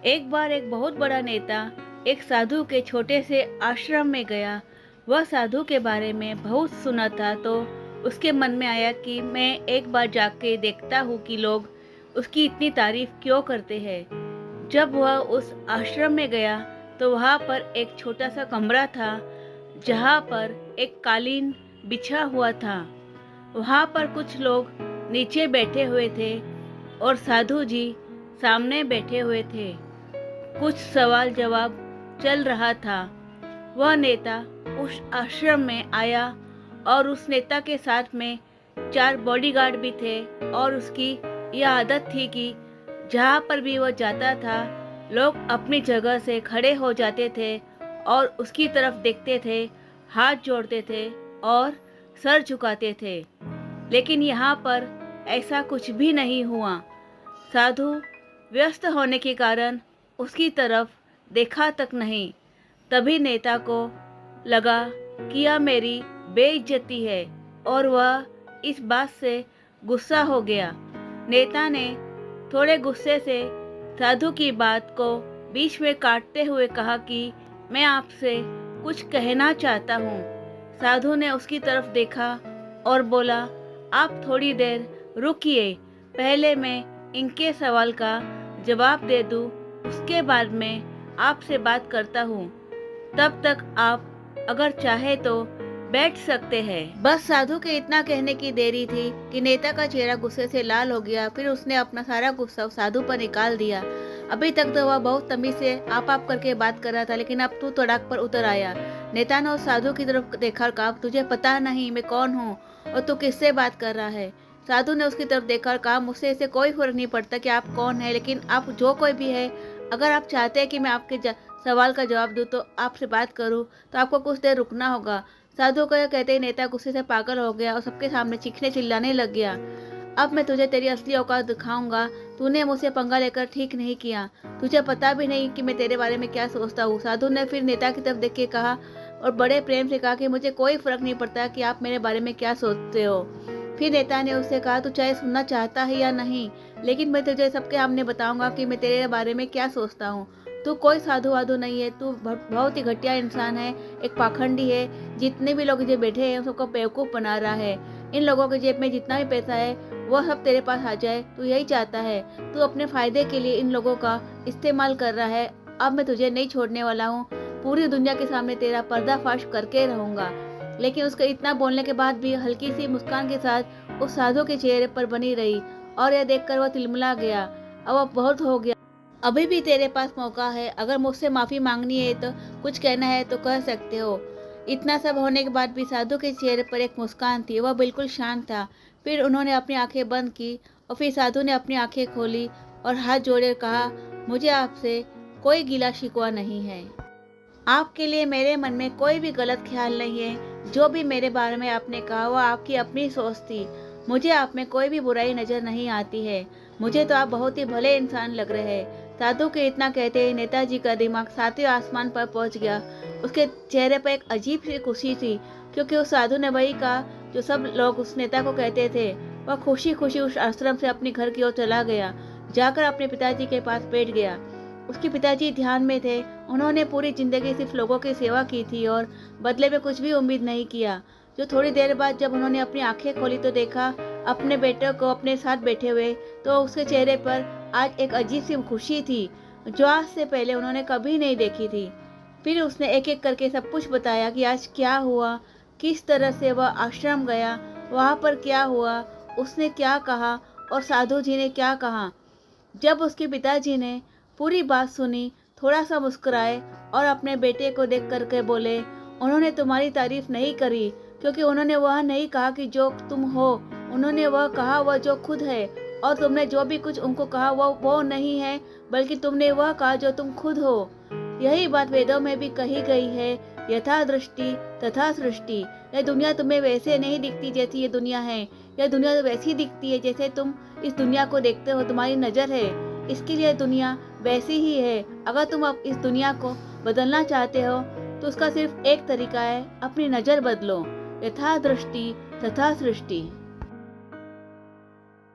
एक बार एक बहुत बड़ा नेता एक साधु के छोटे से आश्रम में गया। वह साधु के बारे में बहुत सुना था, तो उसके मन में आया कि मैं एक बार जाके देखता हूँ कि लोग उसकी इतनी तारीफ क्यों करते हैं। जब वह उस आश्रम में गया तो वहाँ पर एक छोटा सा कमरा था, जहाँ पर एक कालीन बिछा हुआ था। वहाँ पर कुछ लोग नीचे बैठे हुए थे और साधु जी सामने बैठे हुए थे। कुछ सवाल जवाब चल रहा था। वह नेता उस आश्रम में आया और उस नेता के साथ में 4 बॉडीगार्ड भी थे और उसकी यह आदत थी कि जहाँ पर भी वह जाता था, लोग अपनी जगह से खड़े हो जाते थे और उसकी तरफ देखते थे, हाथ जोड़ते थे और सर झुकाते थे। लेकिन यहाँ पर ऐसा कुछ भी नहीं हुआ। साधु व्यस्त होने के कारण उसकी तरफ देखा तक नहीं। तभी नेता को लगा कि यह मेरी बेइज्जती है और वह इस बात से गुस्सा हो गया। नेता ने थोड़े गुस्से से साधु की बात को बीच में काटते हुए कहा कि मैं आपसे कुछ कहना चाहता हूँ। साधु ने उसकी तरफ देखा और बोला, आप थोड़ी देर रुकिए, पहले मैं इनके सवाल का जवाब दे दूँ, उसके बाद में आपसे बात करता हूँ। तब तक आप अगर चाहे तो बैठ सकते हैं। बस साधु के इतना कहने की देरी थी कि नेता का चेहरा गुस्से से लाल हो गया। फिर उसने अपना सारा गुस्सा साधु पर निकाल दिया। अभी तक तो वह बहुत तमीज से आप करके बात कर रहा था, लेकिन अब तू तड़ाक पर उतर आया। नेता ने उस साधु की तरफ देखा, कहा, तुझे पता नहीं मैं कौन हूँ और तू किससे बात कर रहा है। साधु ने उसकी तरफ देखा और कहा, मुझसे इससे कोई फर्क नहीं पड़ता कि आप कौन है, लेकिन आप जो कोई भी है, अगर आप चाहते हैं कि मैं आपके सवाल का जवाब दूं तो आपसे बात करूं, तो आपको कुछ देर रुकना होगा। साधु को यह कहते ही नेता गुस्से से पागल हो गया और सबके सामने चीखने चिल्लाने लग गया। अब मैं तुझे तेरी असली औकात दिखाऊंगा। तूने मुझसे पंगा लेकर ठीक नहीं किया। तुझे पता भी नहीं कि मैं तेरे बारे में क्या सोचता हूँ। साधु ने फिर नेता की तरफ देख के कहा और बड़े प्रेम से कहा कि मुझे कोई फर्क नहीं पड़ता कि आप मेरे बारे में क्या सोचते हो। फिर नेता ने उससे कहा, तू चाहे सुनना चाहता है या नहीं, लेकिन मैं तुझे सबके सामने बताऊंगा कि मैं तेरे बारे में क्या सोचता हूँ। तू कोई साधु वाधु नहीं है, तू बहुत ही घटिया इंसान है, एक पाखंडी है। जितने भी लोग जो बैठे हैं सबको बेवकूफ़ बना रहा है। इन लोगों के जेब में जितना भी पैसा है वह सब तेरे पास आ जाए, तू यही चाहता है। तू अपने फायदे के लिए इन लोगों का इस्तेमाल कर रहा है। अब मैं तुझे नहीं छोड़ने वाला हूँ, पूरी दुनिया के सामने तेरा पर्दाफाश करके रहूँगा। लेकिन उसके इतना बोलने के बाद भी हल्की सी मुस्कान के साथ उस साधु के चेहरे पर बनी रही और यह देखकर वह तिलमिला गया। अब बहुत हो गया, अभी भी तेरे पास मौका है। अगर मुझसे माफ़ी मांगनी है तो कुछ कहना है तो कह सकते हो। इतना सब होने के बाद भी साधु के चेहरे पर एक मुस्कान थी, वह बिल्कुल शांत था। फिर उन्होंने अपनी आंखें बंद की और फिर साधु ने अपनी आंखें खोली और हाथ जोड़े कहा, मुझे आपसे कोई गिला शिकवा नहीं है। आपके लिए मेरे मन में कोई भी गलत ख्याल नहीं है। जो भी मेरे बारे में आपने कहा वह आपकी अपनी सोच थी। मुझे आप में कोई भी बुराई नजर नहीं आती है। मुझे तो आप बहुत ही भले इंसान लग रहे हैं। साधु के इतना कहते ही नेताजी का दिमाग 7वें आसमान पर पहुंच गया। उसके चेहरे पर एक अजीब सी खुशी थी, क्योंकि उस साधु ने वही कहा जो सब लोग उस नेता को कहते थे। वह खुशी खुशी उस आश्रम से अपने घर की ओर चला गया। जाकर अपने पिताजी के पास बैठ गया। उसके पिताजी ध्यान में थे। उन्होंने पूरी जिंदगी सिर्फ लोगों की सेवा की थी और बदले में कुछ भी उम्मीद नहीं किया। जो थोड़ी देर बाद जब उन्होंने अपनी आंखें खोली तो देखा अपने बेटे को अपने साथ बैठे हुए, तो उसके चेहरे पर आज एक अजीब सी खुशी थी जो आज से पहले उन्होंने कभी नहीं देखी थी। फिर उसने एक एक करके सब कुछ बताया कि आज क्या हुआ, किस तरह से वह आश्रम गया, वहाँ पर क्या हुआ, उसने क्या कहा और साधु जी ने क्या कहा। जब उसके पिताजी ने पूरी बात सुनी, थोड़ा सा मुस्कुराए और अपने बेटे को देख करके बोले, उन्होंने तुम्हारी तारीफ नहीं करी, क्योंकि उन्होंने वह नहीं कहा कि जो तुम हो, उन्होंने वह कहा वह जो खुद है। और तुमने जो भी कुछ उनको कहा वो नहीं है, बल्कि तुमने वह कहा जो तुम खुद हो। यही बात वेदों में भी कही गई है, यथा दृष्टि तथा सृष्टि। यह दुनिया तुम्हें वैसे नहीं दिखती जैसी ये दुनिया है। यह दुनिया तो वैसी दिखती है जैसे तुम इस दुनिया को देखते हो, तुम्हारी नज़र है। इसके लिए दुनिया वैसी ही है। अगर तुम अब इस दुनिया को बदलना चाहते हो तो उसका सिर्फ एक तरीका है, अपनी नज़र बदलो। यथा दृष्टि तथा सृष्टि।